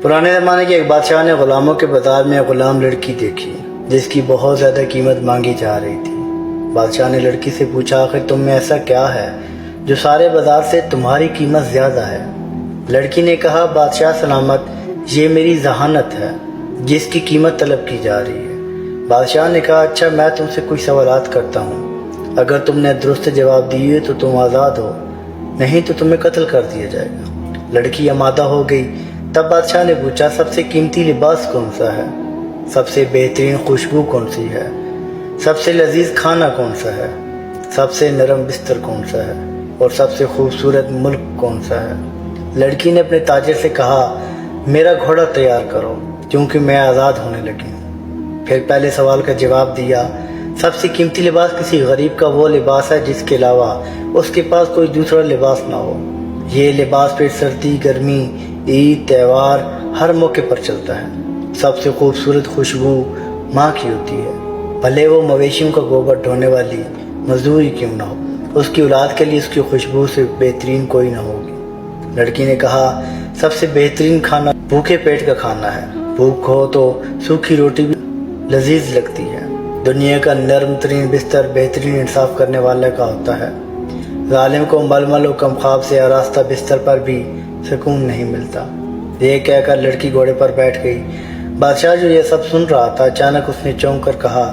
पुराने ज़माने के एक बादशाह ने ग़ुलामों के बाज़ार में एक ग़ुलाम लड़की देखी जिसकी बहुत ज़्यादा कीमत मांगी जा रही थी। बादशाह ने लड़की से पूछा, आखिर तुम में ऐसा क्या है जो सारे बाज़ार से तुम्हारी कीमत ज़्यादा है? लड़की ने कहा, बादशाह सलामत, ये मेरी ज़हानत है जिसकी कीमत तलब की जा रही है। बादशाह ने कहा, अच्छा मैं तुमसे कुछ सवालात करता हूँ, अगर तुमने दुरुस्त जवाब दिए तो तुम आज़ाद हो, नहीं तो तुम्हें कत्ल कर दिया जाएगा। लड़की आमादा हो गई। तब बादशाह ने पूछा, सबसे कीमती लिबास कौन सा है? सबसे बेहतरीन खुशबू कौन सी है? सबसे लजीज खाना कौन सा है? सबसे नरम बिस्तर कौन सा है? और सबसे खूबसूरत मुल्क कौन सा है? लड़की ने अपने ताजिर से कहा, मेरा घोड़ा तैयार करो क्योंकि मैं आज़ाद होने लगी हूँ। फिर पहले सवाल का जवाब दिया, सबसे कीमती लिबास किसी गरीब का वो लिबास है जिसके अलावा उसके पास कोई दूसरा लिबास ना हो। ये लिबास फिर सर्दी, गर्मी, ईद, त्यौहार हर मौके पर चलता है। सबसे खूबसूरत खुशबू माँ की होती है, भले वो मवेशियों का गोबर ढोने वाली मजदूरी क्यों ना हो, उसकी औलाद के लिए उसकी खुशबू से बेहतरीन कोई ना होगी। लड़की ने कहा, सबसे बेहतरीन खाना भूखे पेट का खाना है। भूख हो तो सूखी रोटी भी लजीज लगती है। दुनिया का नरम तरीन बिस्तर बेहतरीन इंसाफ करने वाले का होता है। जालिम को मलमल और कमख्वाब से आरास्ता बिस्तर पर भी सुकून नहीं मिलता। ये कहकर लड़की घोड़े पर बैठ गई। बादशाह जो ये सब सुन रहा था, अचानक उसने चौंक कर कहा,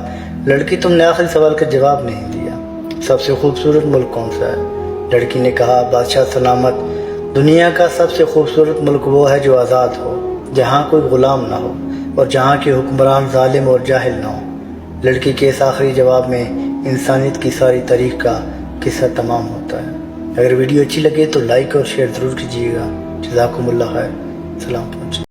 लड़की तुमने आखिरी सवाल का जवाब नहीं दिया, सबसे खूबसूरत मुल्क कौन सा है? लड़की ने कहा, बादशाह सलामत, दुनिया का सबसे खूबसूरत मुल्क वो है जो आज़ाद हो, जहाँ कोई ग़ुलाम ना हो और जहाँ के हुक्मरान जालिम और जाहिल ना हो। लड़की के इस आखिरी जवाब में इंसानियत की सारी तारीख का किस्सा तमाम होता है। अगर वीडियो अच्छी लगे तो लाइक और शेयर ज़रूर कीजिएगा। जज़ाकुमुल्लाह खैर। सलाम।